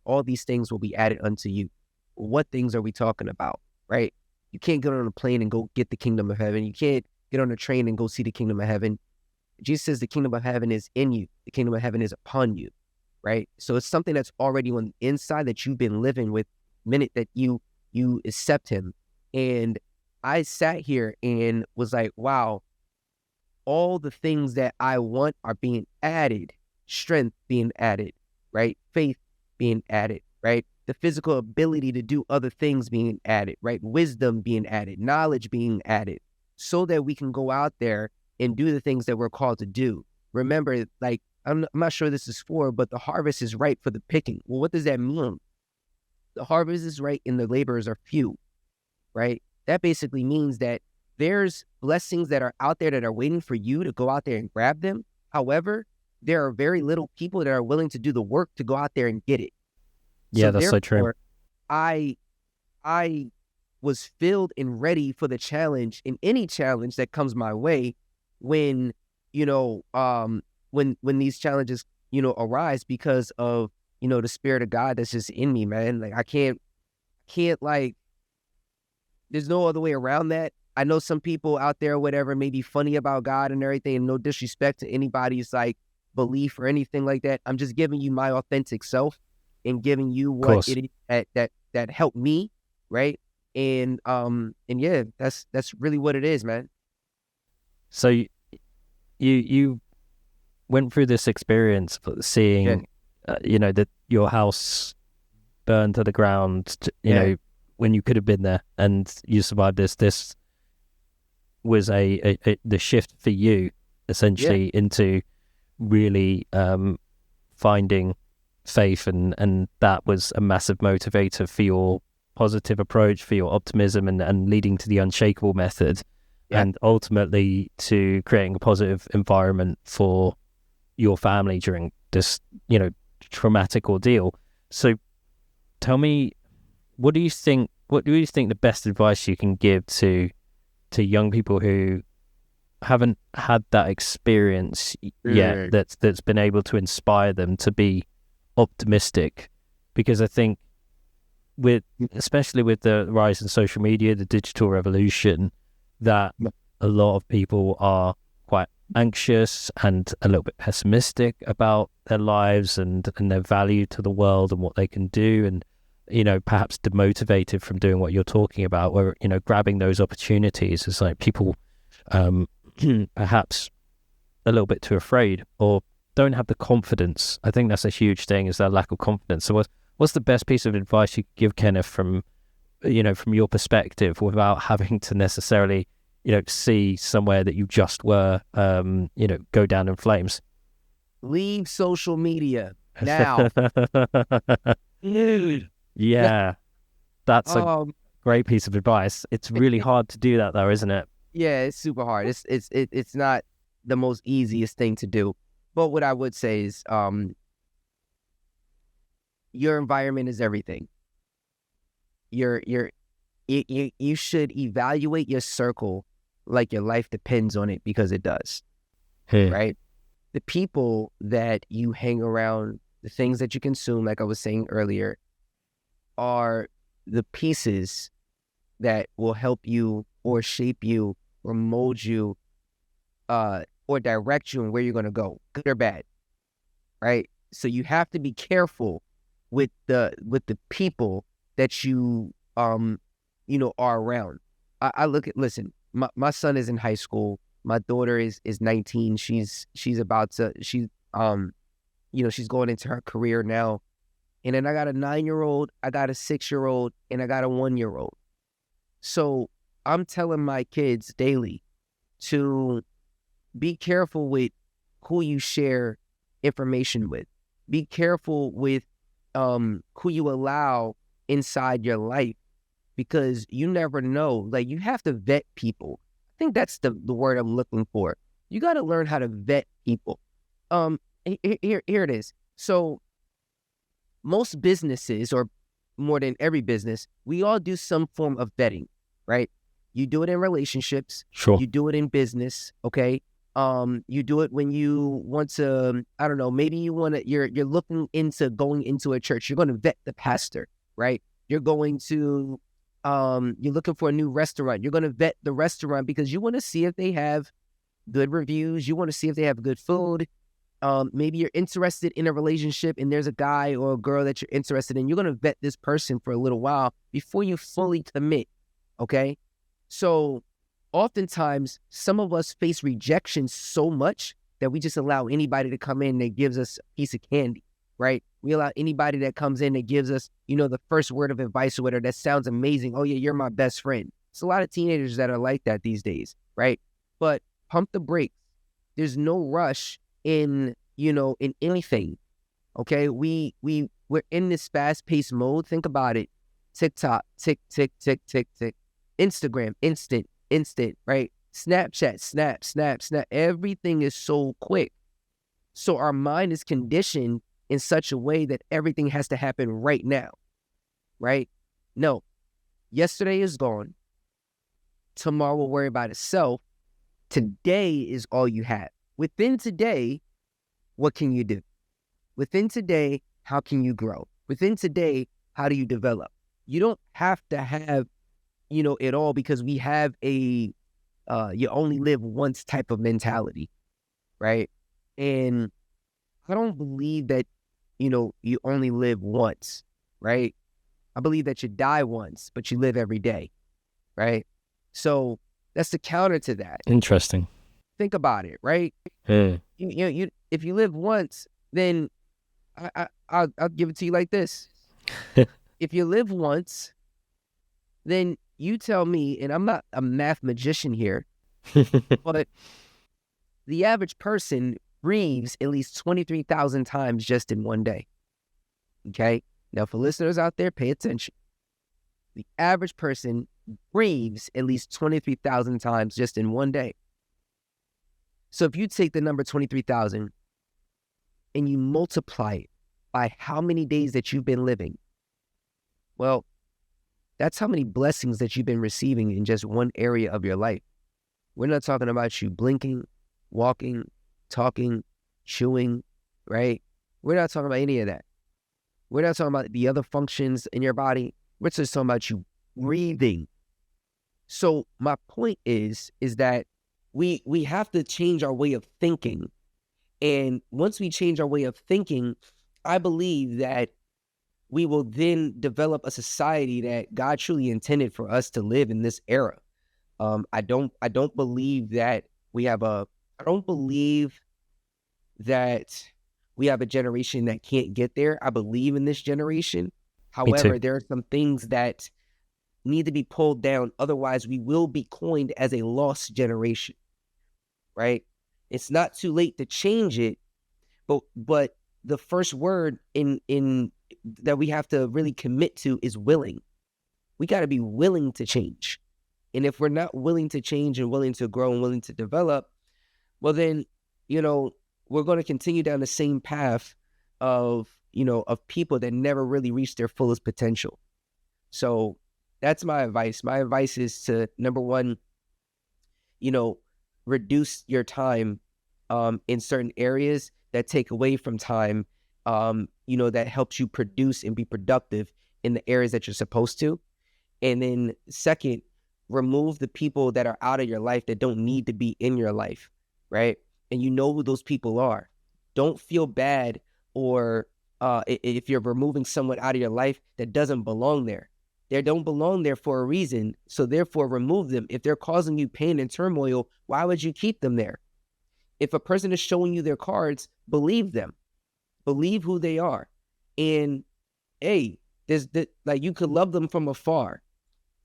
All these things will be added unto you. what things are we talking about, right? You can't get on a plane and go get the kingdom of heaven. You can't get on a train and go see the kingdom of heaven. Jesus says the kingdom of heaven is in you. The kingdom of heaven is upon you, right? So it's something that's already on the inside that you've been living with the minute that you accept him. And I sat here and was like, wow, all the things that I want are being added, strength being added, right? Faith being added, right? The physical ability to do other things being added, right? Wisdom being added, knowledge being added, so that we can go out there and do the things that we're called to do. Remember, like, I'm not sure this is for, but the harvest is ripe for the picking. Well, what does that mean? The harvest is ripe and the laborers are few, right? That basically means that there's blessings that are out there that are waiting for you to go out there and grab them. However, there are very little people that are willing to do the work to go out there and get it. Yeah, that's so true. I was filled and ready for the challenge, and any challenge that comes my way when, when these challenges, arise, because of, the Spirit of God that's just in me, man. Like, I can't like, there's no other way around that. I know some people out there, whatever, may be funny about God and everything, and no disrespect to anybody's like belief or anything like that. I'm just giving you my authentic self and giving you what it is that helped me, right? And yeah, that's really what it is, man. So you went through this experience of seeing, that your house burned to the ground, you know, when you could have been there, and you survived this. This was the shift for you, essentially, into really finding faith, and that was a massive motivator for your positive approach, for your optimism, and leading to the Unshakable Method, and ultimately to creating a positive environment for your family during this, traumatic ordeal. So tell me, what do you think the best advice you can give to young people who haven't had that experience yet, that's been able to inspire them to be optimistic? Because I think especially with the rise in social media, the digital revolution, that a lot of people are quite anxious and a little bit pessimistic about their lives and their value to the world and what they can do, and perhaps demotivated from doing what you're talking about, where grabbing those opportunities is like people perhaps a little bit too afraid or don't have the confidence. I think that's a huge thing, is that lack of confidence. So what's the best piece of advice you could give, Kenneth, from your perspective, without having to necessarily see somewhere that you just were go down in flames? Leave social media now. Dude. Yeah, that's a great piece of advice. It's really hard to do that, though, isn't it? Yeah, it's super hard. It's not the most easiest thing to do. But what I would say is, your environment is everything. You should evaluate your circle like your life depends on it, because it does. Right? The people that you hang around, the things that you consume, like I was saying earlier, are the pieces that will help you or shape you or mold you or direct you in where you're going to go, good or bad, right? So you have to be careful with the people that you are around. Listen, my son is in high school. My daughter is 19. She's about to she's going into her career now. And then I got a 9-year-old, I got a 6-year-old, and I got a 1-year-old. So I'm telling my kids daily to be careful with who you share information with. Be careful with who you allow inside your life, because you never know. Like, you have to vet people. I think that's the word I'm looking for. You got to learn how to vet people. Here it is. So most businesses, or more than every business, we all do some form of vetting, right? You do it in relationships. Sure. You do it in business, okay? You do it when you want to, I don't know, maybe you're looking into going into a church. You're going to vet the pastor, right? You're going to, you're looking for a new restaurant. You're going to vet the restaurant because you want to see if they have good reviews. You want to see if they have good food. Maybe you're interested in a relationship and there's a guy or a girl that you're interested in. You're going to vet this person for a little while before you fully commit. Okay. So oftentimes some of us face rejection so much that we just allow anybody to come in that gives us a piece of candy, right? We allow anybody that comes in that gives us, the first word of advice or whatever that sounds amazing. Oh yeah, you're my best friend. It's a lot of teenagers that are like that these days, right? But pump the brakes. There's no rush in anything. Okay, we're in this fast-paced mode. Think about it. TikTok, tick, tick, tick, tick, tick. Instagram, instant, right? Snapchat, snap. Everything is so quick. So our mind is conditioned in such a way that everything has to happen right now, right? No, yesterday is gone. Tomorrow will worry about itself. Today is all you have. Within today, what can you do? Within today, how can you grow? Within today, how do you develop? You don't have to have, it all, because we have a you only live once type of mentality, right? And I don't believe that, you only live once, right? I believe that you die once, but you live every day, right? So that's the counter to that. Interesting. Think about it, right? You if you live once, then I'll give it to you like this. If you live once, then you tell me, and I'm not a math magician here, but the average person breathes at least 23,000 times just in one day. Okay? Now, for listeners out there, pay attention. The average person breathes at least 23,000 times just in one day. So if you take the number 23,000 and you multiply it by how many days that you've been living, well, that's how many blessings that you've been receiving in just one area of your life. We're not talking about you blinking, walking, talking, chewing, right? We're not talking about any of that. We're not talking about the other functions in your body. We're just talking about you breathing. So my point is that we have to change our way of thinking. And once we change our way of thinking, I believe that we will then develop a society that God truly intended for us to live in this era. I don't believe that I don't believe that we have a generation that can't get there. I believe in this generation. However, there are some things that need to be pulled down. Otherwise, we will be coined as a lost generation, right? It's not too late to change it, but the first word in that we have to really commit to is willing. We got to be willing to change. And if we're not willing to change and willing to grow and willing to develop, well then, we're going to continue down the same path of people that never really reach their fullest potential. So that's my advice. My advice is to, number one, reduce your time in certain areas that take away from time, that helps you produce and be productive in the areas that you're supposed to. And then second, remove the people that are out of your life that don't need to be in your life, right? And you know who those people are. Don't feel bad or if you're removing someone out of your life that doesn't belong there. They don't belong there for a reason, so therefore remove them. If they're causing you pain and turmoil, why would you keep them there? If a person is showing you their cards, believe them. Believe who they are. And hey, you could love them from afar,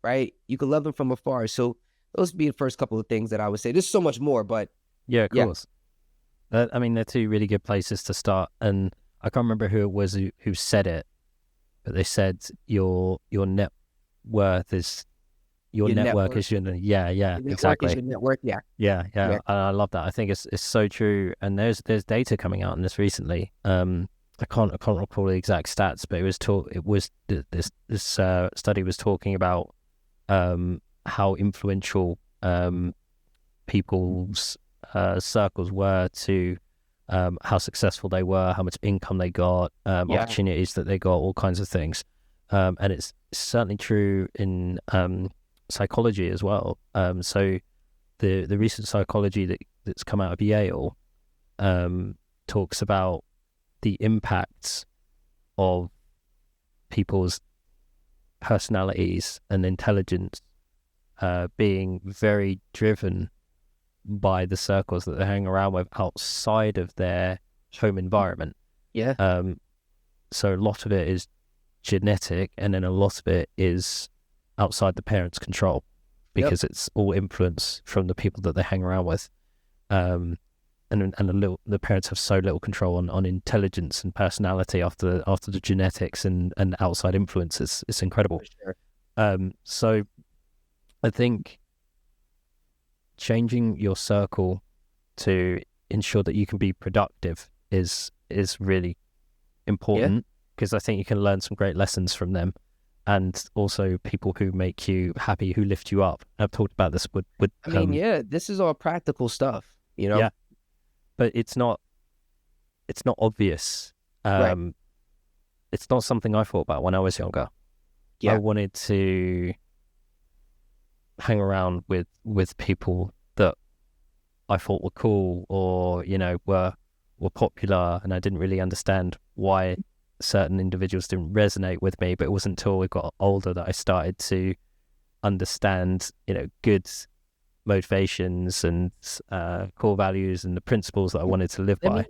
right? You could love them from afar. So those would be the first couple of things that I would say. There's so much more, but yeah, of course. They're two really good places to start. And I can't remember who it was who said it, but they said your net worth is your network is your exactly. Is your network, yeah. I love that. I think it's so true. And there's data coming out on this recently. I can't recall the exact stats, but this study was talking about how influential people's circles were to how successful they were, how much income they got, opportunities that they got, all kinds of things. and it's certainly true in psychology as well. So the recent psychology that's come out of Yale talks about the impacts of people's personalities and intelligence being very driven by the circles that they hang around with outside of their home environment. Yeah. So a lot of it is genetic, and then a lot of it is outside the parents' control, because it's all influence from the people that they hang around with. And the parents have so little control on intelligence and personality after the genetics and outside influences. It's incredible. For sure. So I think changing your circle to ensure that you can be productive is really important, because I think you can learn some great lessons from them, and also people who make you happy, who lift you up. I've talked about this with this is all practical stuff, you know. Yeah, but it's not obvious. Right. It's not something I thought about when I was younger. Yeah. I wanted to hang around with people that I thought were cool, or were popular, and I didn't really understand why certain individuals didn't resonate with me. But it wasn't until we got older that I started to understand, good motivations and core values and the principles that I wanted to live by.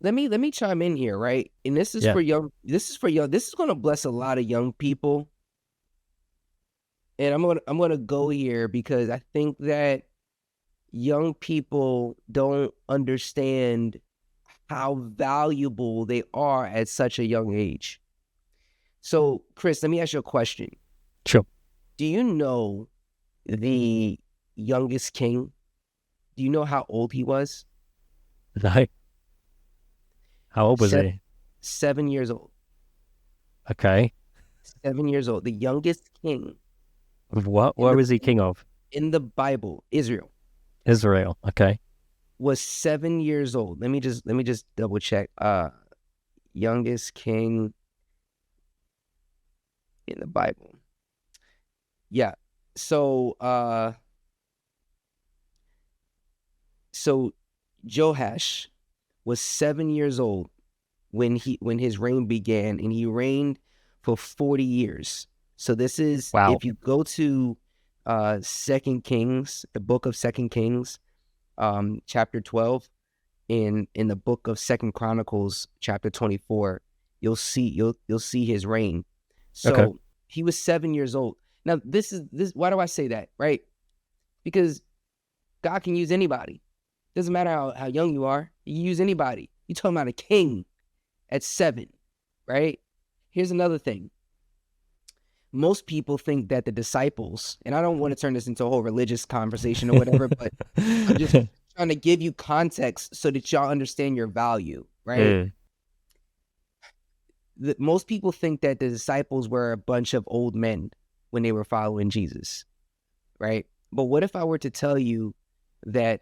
Let me chime in here, right? And this is for young. This is going to bless a lot of young people. And I'm gonna go here because I think that young people don't understand how valuable they are at such a young age. So, Chris, let me ask you a question. Sure. Do you know the youngest king? Do you know how old he was? No. How old was he? 7 years old. Okay. 7 years old. The youngest king. Of what? What was he king of? In the Bible, Israel. Israel. Okay. Was 7 years old. Let me just double check. Youngest king in the Bible. Yeah. So Joash was 7 years old when his reign began, and he reigned for 40 years. So this is, wow. If you go to 2 Kings, the book of 2 Kings, chapter 12, in the book of 2 Chronicles, chapter 24, you'll see his reign. So he was 7 years old. Now this why do I say that, right? Because God can use anybody. Doesn't matter how young you are. He can use anybody. You're talking about a king at 7, right? Here's another thing. Most people think that the disciples, and I don't want to turn this into a whole religious conversation or whatever, but I'm just trying to give you context so that y'all understand your value, right? Most people think that the disciples were a bunch of old men when they were following Jesus, right? But what if I were to tell you that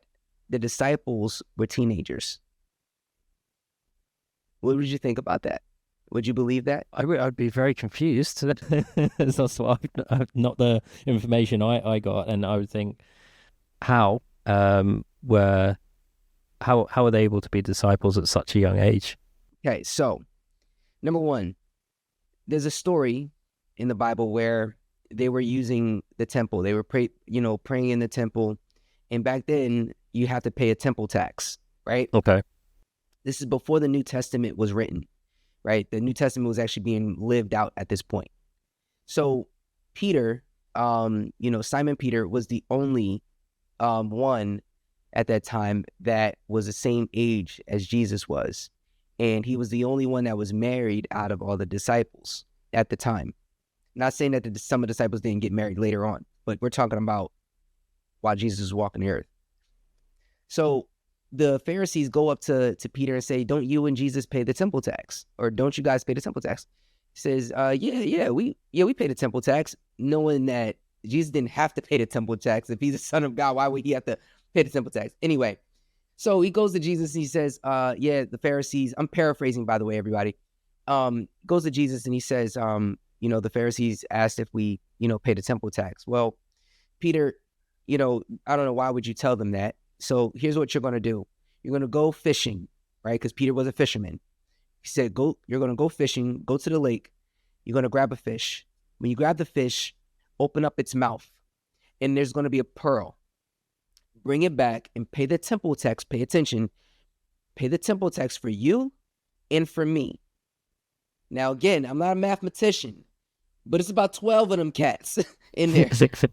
the disciples were teenagers? What would you think about that? Would you believe that? I'd be very confused. That's not the information I got, and I would think, how are they able to be disciples at such a young age? Okay, so number one, there's a story in the Bible where they were using the temple. They were praying in the temple, and back then you have to pay a temple tax, right? Okay. This is before the New Testament was written, right? The New Testament was actually being lived out at this point. So Peter, Simon Peter was the only one at that time that was the same age as Jesus was. And he was the only one that was married out of all the disciples at the time. Not saying that some of the disciples didn't get married later on, but we're talking about while Jesus was walking the earth. So the Pharisees go up to Peter and say, "Don't you and Jesus pay the temple tax? Or don't you guys pay the temple tax?" He says, we pay the temple tax," knowing that Jesus didn't have to pay the temple tax. If he's the Son of God, why would he have to pay the temple tax? Anyway, so he goes to Jesus and he says, the Pharisees, I'm paraphrasing, by the way, everybody, goes to Jesus and he says, the Pharisees asked if we, pay the temple tax. Well, Peter, I don't know, why would you tell them that? So here's what you're going to do. You're going to go fishing, right? Because Peter was a fisherman. He said, you're going to go fishing, go to the lake. You're going to grab a fish. When you grab the fish, open up its mouth, and there's going to be a pearl. Bring it back and pay the temple tax. Pay attention. Pay the temple tax for you and for me. Now, again, I'm not a mathematician, but it's about 12 of them cats in there,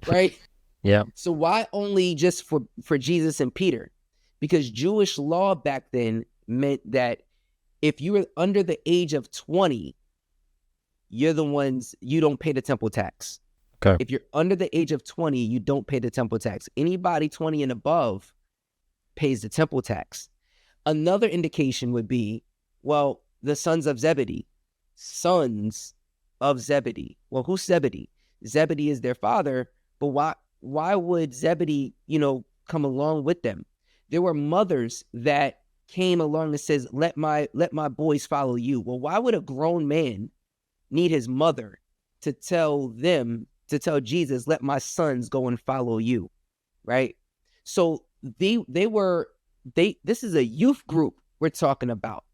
right? Yeah. So why only just for Jesus and Peter? Because Jewish law back then meant that if you were under the age of 20, you don't pay the temple tax. Okay. If you're under the age of 20, you don't pay the temple tax. Anybody 20 and above pays the temple tax. Another indication would be, well, the sons of Zebedee. Sons of Zebedee. Well, who's Zebedee? Zebedee is their father, but why would Zebedee, come along with them? There were mothers that came along and says, let my boys follow you. Well, why would a grown man need his mother to tell Jesus, let my sons go and follow you, right? So this is a youth group we're talking about,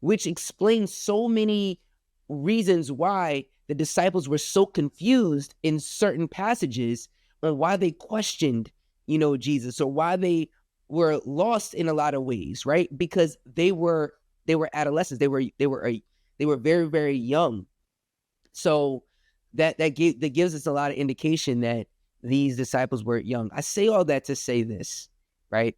which explains so many reasons why the disciples were so confused in certain passages on why they questioned, Jesus, or why they were lost in a lot of ways, right? Because they were adolescents. They were very, very young. So that gives us a lot of indication that these disciples were young. I say all that to say this, right?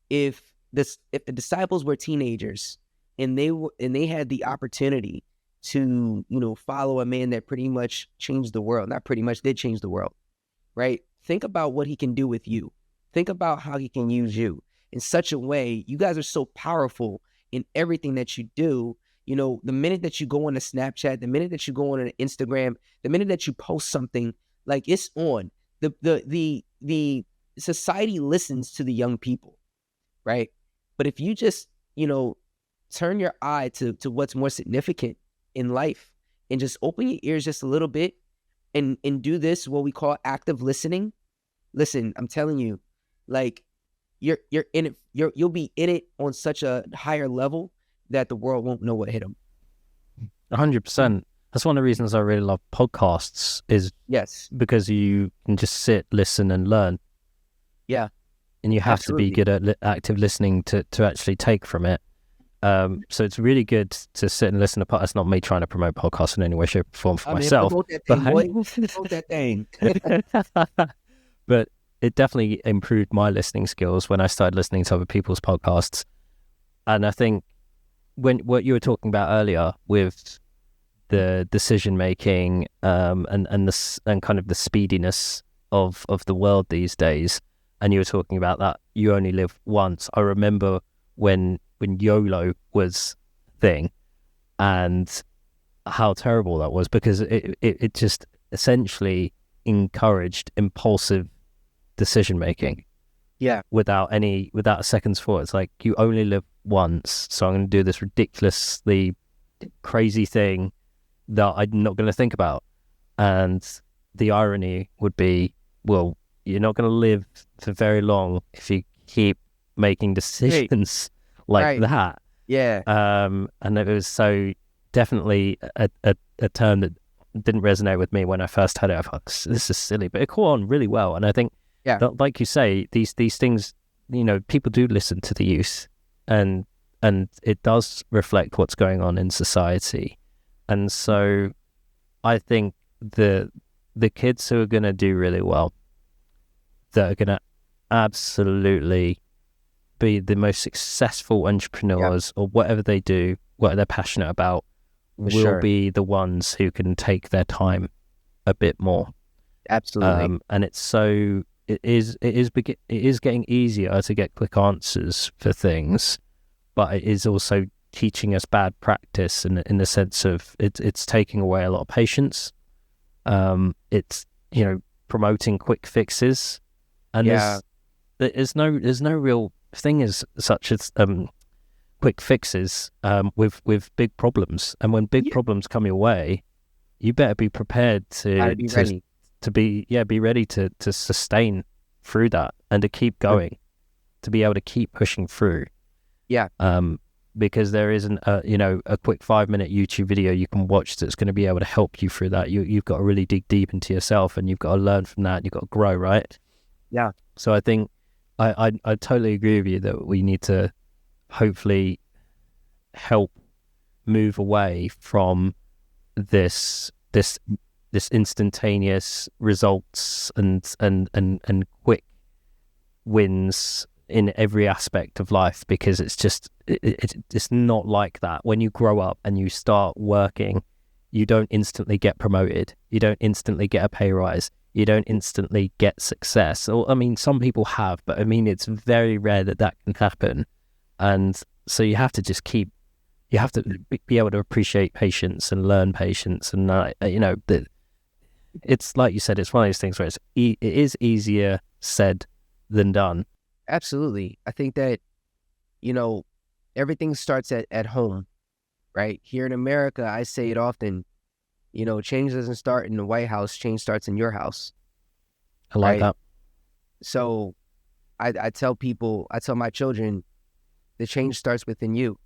If the disciples were teenagers and they had the opportunity to, follow a man that pretty much changed the world, not pretty much, did change the world, right? Think about what he can do with you. Think about how he can use you in such a way. You guys are so powerful in everything that you do. The minute that you go on a Snapchat, the minute that you go on an Instagram, the minute that you post something, like, it's on. The society listens to the young people, right? But if you just, turn your eye to what's more significant in life and just open your ears just a little bit and do this, what we call active listening. Listen, I'm telling you, like, you're in it, you'll be in it on such a higher level that the world won't know what hit them. 100%. That's one of the reasons I really love podcasts, is yes, because you can just sit, listen, and learn. Yeah. And you have absolutely. to be good at active listening to actually take from it. So it's really good to sit and listen to podcasts. That's not me trying to promote podcasts in any way, shape, or form for myself. Promote that thing, boy. Promote that thing. But it definitely improved my listening skills when I started listening to other people's podcasts. And I think what you were talking about earlier with the decision making and kind of the speediness of the world these days, and you were talking about that you only live once. I remember when YOLO was a thing and how terrible that was, because it just essentially encouraged impulsive decision making. Yeah. Without a second's thought. It's like, you only live once, so I'm going to do this ridiculously crazy thing that I'm not going to think about. And the irony would be, well, you're not going to live for very long if you keep making decisions like that. Yeah. And it was so definitely a term that didn't resonate with me when I first heard it. I thought, this is silly, but it caught on really well. And I think, that, like you say, these things, people do listen to the youth, and it does reflect what's going on in society. And so I think the kids who are going to do really well, that are going to absolutely be the most successful entrepreneurs, or whatever they do, what they're passionate about, will be the ones who can take their time a bit more. Absolutely. And it's so it is getting easier to get quick answers for things, but it is also teaching us bad practice in the sense of it's taking away a lot of patience. It's promoting quick fixes, and there's no real thing as such as quick fixes with big problems. And when big problems come your way, you better be prepared Gotta be ready. to be ready to sustain through that and to keep going, to be able to keep pushing through. Yeah. Because there isn't a quick 5-minute YouTube video you can watch that's going to be able to help you through that. You've got to really dig deep into yourself, and you've got to learn from that. You've got to grow, right? Yeah. So I think I totally agree with you that we need to hopefully help move away from this instantaneous results and quick wins in every aspect of life, because it's just it's not like that. When you grow up and you start working, you don't instantly get promoted, you don't instantly get a pay rise, you don't instantly get success. Or I mean, some people have, but I mean, it's very rare that can happen. And so you have to just you have to be able to appreciate patience and learn patience. And that it's like you said, it's one of those things where it is easier said than done. Absolutely. I think that, everything starts at home, right? Here in America, I say it often, change doesn't start in the White House, change starts in your house. I like that. So I tell my children, the change starts within you.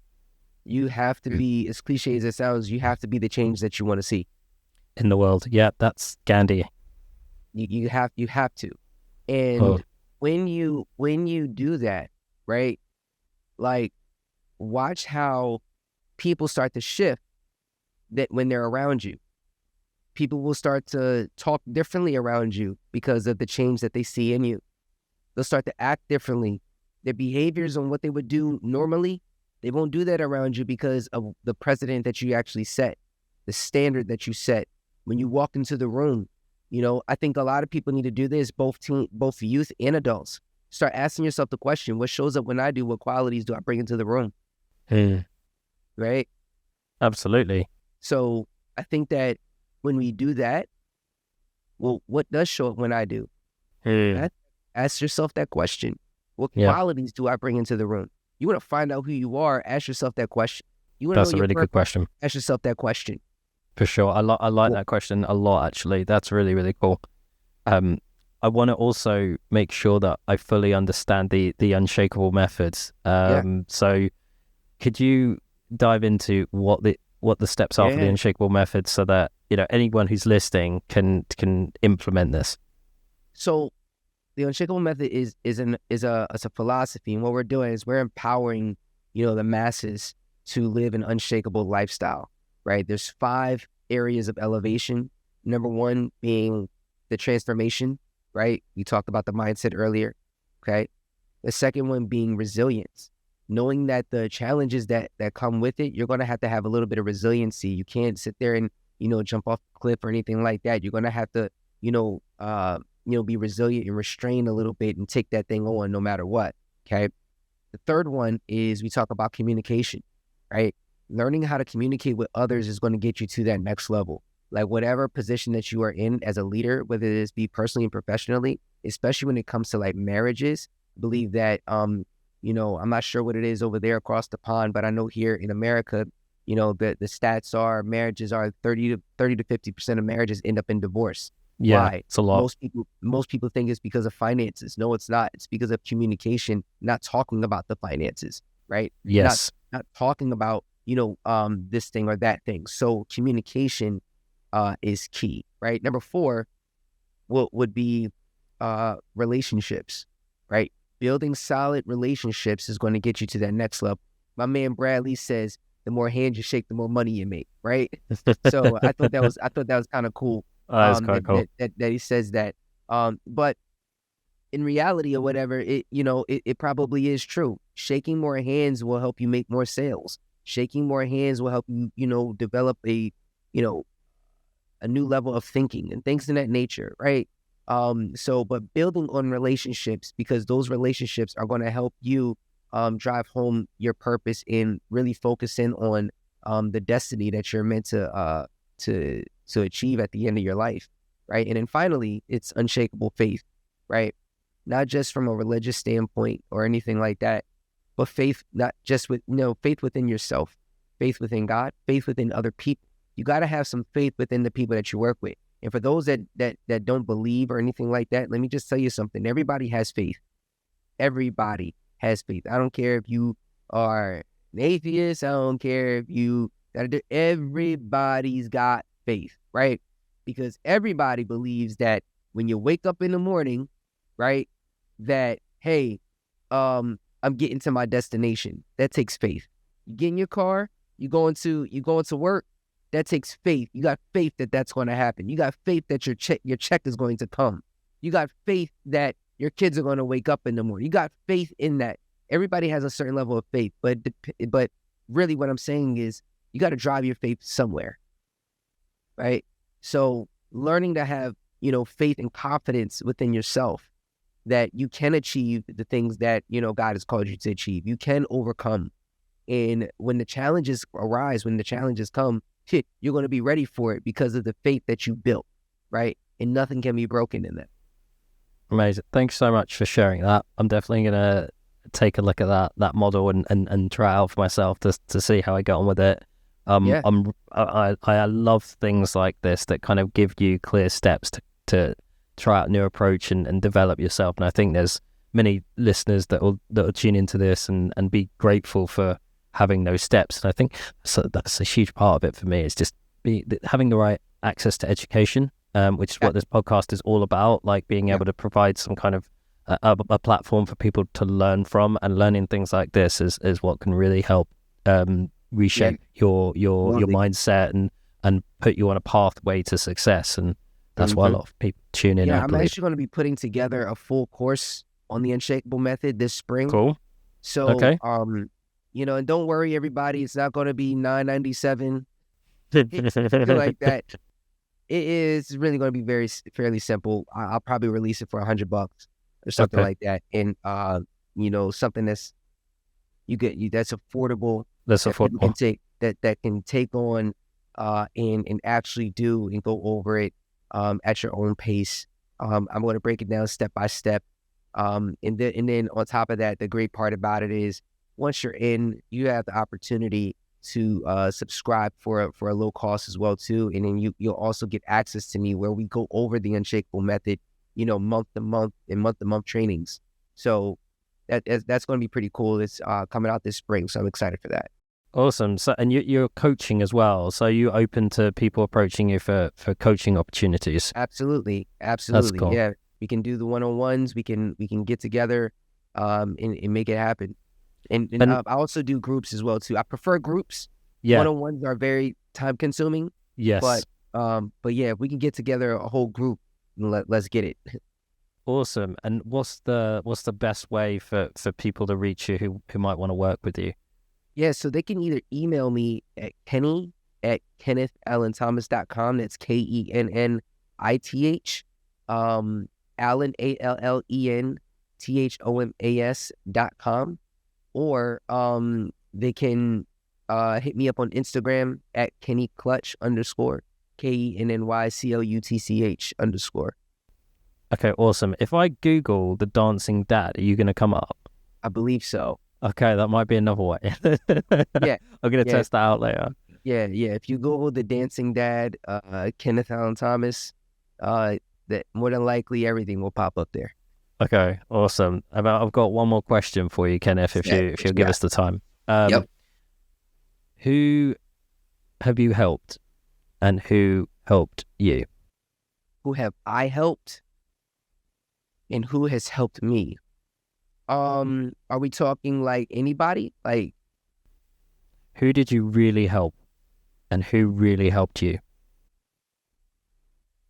You have to be, as cliche as it sounds, you have to be the change that you want to see in the world. Yeah, that's Gandhi. You have to. And when you do that, right? Like, watch how people start to shift that when they're around you. People will start to talk differently around you because of the change that they see in you. They'll start to act differently. Their behaviors on what they would do normally, they won't do that around you because of the precedent that you actually set, the standard that you set. When you walk into the room, I think a lot of people need to do this, both youth and adults. Start asking yourself the question, what shows up when I do? What qualities do I bring into the room? Right? Absolutely. So I think that when we do that, well, what does show up when I do? Ask yourself that question. What qualities do I bring into the room? You want to find out who you are, ask yourself that question. You want to That's a really good question. Ask yourself that question. For sure. I like that question a lot, actually. That's really, really cool. I want to also make sure that I fully understand the Unshakable methods. So could you dive into what the steps are for the Unshakable method, so that anyone who's listening can implement this? So the Unshakable method is a philosophy, and what we're doing is we're empowering the masses to live an unshakable lifestyle. Right? There's 5 areas of elevation. Number 1 being the transformation, right? We talked about the mindset earlier, okay? The second one being resilience, knowing that the challenges that come with it, you're going to have a little bit of resiliency. You can't sit there and, jump off a cliff or anything like that. You're going to have to, be resilient and restrain a little bit and take that thing on no matter what, okay? The third one is we talk about communication, right? Learning how to communicate with others is going to get you to that next level. Like, whatever position that you are in as a leader, whether it be personally and professionally, especially when it comes to like marriages, I believe that, I'm not sure what it is over there across the pond, but I know here in America, the stats are marriages are 30 to 50% of marriages end up in divorce. Yeah, why? It's a lot. Most people think it's because of finances. No, it's not. It's because of communication, not talking about the finances, right? Yes. Not talking about, this thing or that thing. So communication is key, right? Number 4 would be relationships, right? Building solid relationships is going to get you to that next level. My man Bradley says, the more hands you shake, the more money you make, right? So I thought that was kind of cool. That's quite cool. That he says that. But in reality or whatever, it probably is true. Shaking more hands will help you make more sales. Shaking more hands will help you, develop a new level of thinking and things in that nature, right? But building on relationships, because those relationships are going to help you drive home your purpose and really focus in on the destiny that you're meant to achieve at the end of your life, right? And then finally, it's unshakable faith, right? Not just from a religious standpoint or anything like that, but faith, not just with, faith within yourself, faith within God, faith within other people, You got to have some faith within the people that you work with. And for those that don't believe or anything like that, let me just tell you something. Everybody has faith. Everybody has faith. I don't care if you are an atheist. I don't care if you everybody's got faith, right? Because everybody believes that when you wake up in the morning, right, that, hey, I'm getting to my destination. That takes faith. You get in your car, you going to work. That takes faith. You got faith that that's going to happen. You got faith that your check is going to come. You got faith that your kids are going to wake up in the morning. You got faith in that. Everybody has a certain level of faith, but really what I'm saying is you got to drive your faith somewhere, right? So learning to have, faith and confidence within yourself that you can achieve the things that, God has called you to achieve. You can overcome. And when the challenges arise, when the challenges come, you're going to be ready for it because of the faith that you built, right? And nothing can be broken in that. Amazing. Thanks so much for sharing that. I'm definitely going to take a look at that model and try it out for myself to see how I get on with it. Yeah. I love things like this that kind of give you clear steps to try out a new approach and develop yourself. And I think there's many listeners that will tune into this and be grateful for having those steps. And I think that's a huge part of it for me, is just having the right access to education, which is what this podcast is all about, like being able to provide some kind of a platform for people to learn from, and learning things like this is what can really help reshape your mindset and put you on a pathway to success. And that's why a lot of people tune in. Yeah, I'm actually going to be putting together a full course on the Unshakable Method this spring. Cool. So, okay. And don't worry, everybody, it's not going to be $9.97 like that. It is really going to be fairly simple. I'll probably release it for $100 or something like that, and something that's that's affordable. That's affordable. Can take that can take on and actually do and go over it at your own pace. I'm going to break it down step by step, and then on top of that, the great part about it is once you're in, you have the opportunity to subscribe for a low cost as well too, and then you'll also get access to me where we go over the Unshakable Method, month to month and month to month trainings. So that's going to be pretty cool. It's coming out this spring, so I'm excited for that. Awesome. So, and you're coaching as well. So you open to people approaching you for coaching opportunities? Absolutely. That's cool. Yeah, we can do the one-on-ones. We can get together and make it happen. And I also do groups as well too. I prefer groups. Yeah. One-on-ones are very time consuming. Yes. But yeah, if we can get together a whole group, let's get it. Awesome. And what's the best way for people to reach you who might want to work with you? Yeah, so they can either email me at Kenny@KennithAllenThomas.com. That's KENNITH. Allen, ALLENTHOMAS.com. Or they can hit me up on Instagram at KennyClutch _ KENNYCLUTCH _. Okay, awesome. If I Google the dancing dad, are you going to come up? I believe so. Okay, that might be another way. Yeah. I'm going to test that out later. Yeah. If you Google the dancing dad, Kennith Allen Thomas, that more than likely everything will pop up there. Okay, awesome. I've got one more question for you, Kenneth, if you'll give us the time. Yep. Who have you helped and who helped you? Who have I helped and who has helped me? Are we talking like anybody? Like, who did you really help and who really helped you? I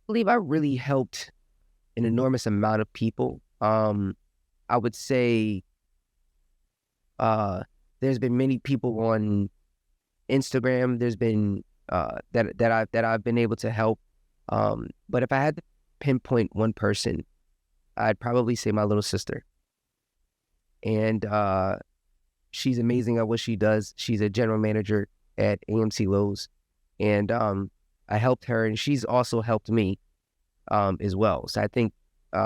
believe I really helped an enormous amount of people. I would say there's been many people on Instagram. There's been that I've been able to help. But if I had to pinpoint one person, I'd probably say my little sister. And she's amazing at what she does. She's a general manager at AMC Lowe's, and I helped her, and she's also helped me as well. So I think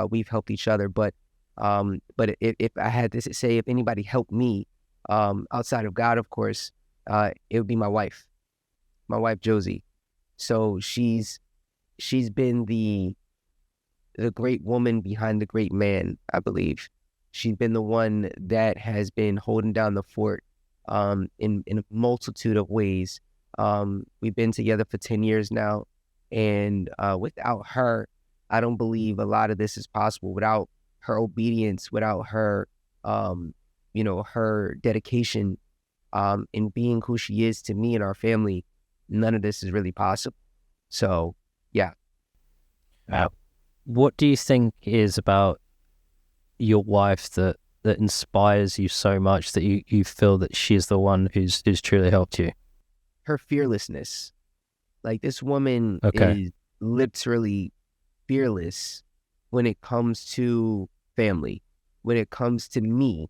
we've helped each other. But if I had to say if anybody helped me outside of God, of course, it would be my wife Josie. So she's been the great woman behind the great man, I believe. She's been the one that has been holding down the fort in a multitude of ways. We've been together for 10 years now, and without her, I don't believe a lot of this is possible. Without her obedience, without her, her dedication in being who she is to me and our family, none of this is really possible. So, yeah. What do you think is about your wife that inspires you so much that you feel that she's the one who's truly helped you? Her fearlessness. Like, this woman Okay. is literally fearless when it comes to family, when it comes to me,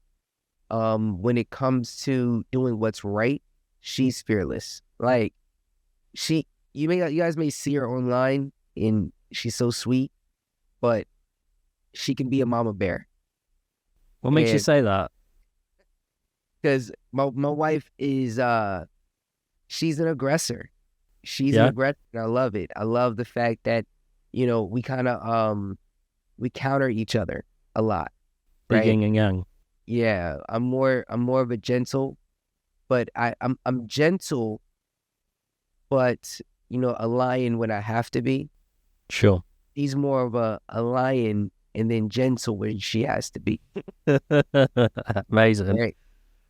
when it comes to doing what's right. She's fearless. Like, you guys may see her online, and she's so sweet, but she can be a mama bear. What makes you And say that? because my wife is she's an aggressor. She's an Yeah, aggressor, and I love it. I love the fact that, we kind of we counter each other a lot, the right? yin and yang. Yeah, I'm more of a gentle, but I'm gentle, but a lion when I have to be. Sure. He's more of a lion and then gentle when she has to be. Amazing. Right.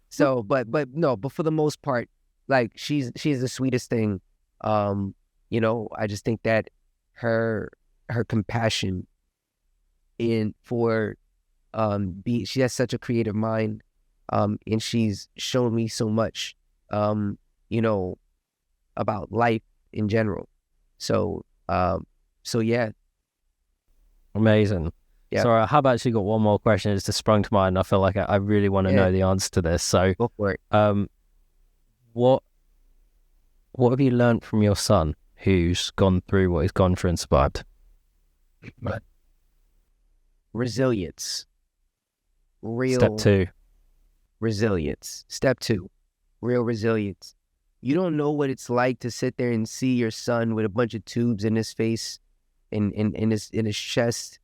So, but no, but for the most part, like, she's the sweetest thing. I just think that her compassion in for she has such a creative mind, and she's shown me so much, you know, about life in general. So, yeah, Amazing. yeah, Sorry, I have actually got one more question. It's just sprung to mind. I feel like I really want to yeah, know the answer to this. So, go for it. um, what have you learned from your son who's gone through what he's gone through and survived? Resilience, Step real 2. resilience. Step 2, real resilience. You don't know what it's like to sit there and see your son with a bunch of tubes in his face, in his chest,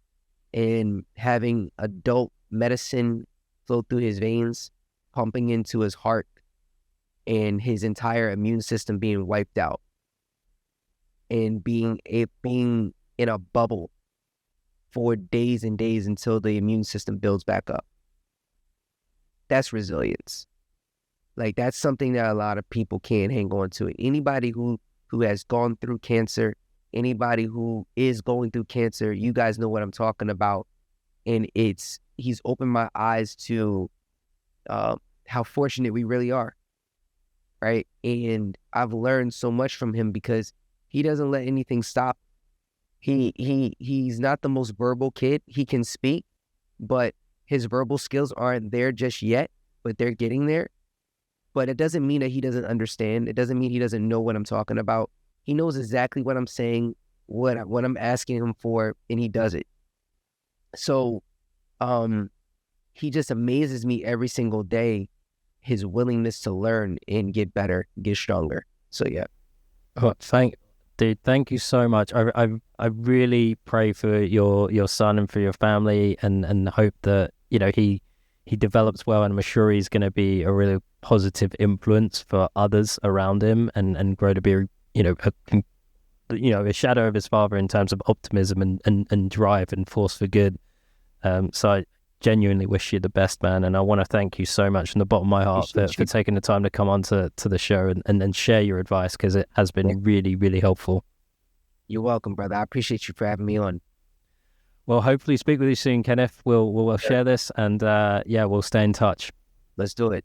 and having adult medicine flow through his veins, pumping into his heart, and his entire immune system being wiped out, and being in a bubble for days and days until the immune system builds back up. That's resilience. Like, that's something that a lot of people can't hang on to. Anybody who has gone through cancer, anybody who is going through cancer, you guys know what I'm talking about. And he's opened my eyes to how fortunate we really are, right? And I've learned so much from him because he doesn't let anything stop. He's not the most verbal kid. He can speak, but his verbal skills aren't there just yet, but they're getting there. But it doesn't mean that he doesn't understand. It doesn't mean he doesn't know what I'm talking about. He knows exactly what I'm saying, what I'm asking him for, and he does it. So, he just amazes me every single day, his willingness to learn and get better, get stronger. So, yeah. Oh, thank you so much. I really pray for your son and for your family, and hope that he develops well, and I'm sure he's going to be a really positive influence for others around him, and grow to be a shadow of his father in terms of optimism and drive and force for good. So I genuinely wish you the best, man, and I want to thank you so much from the bottom of my heart for taking the time to come on to the show and share your advice, because it has been really, really helpful. You're welcome, brother. I appreciate you for having me on. Well, hopefully speak with you soon, Kenneth. We'll share this, and we'll stay in touch. Let's do it.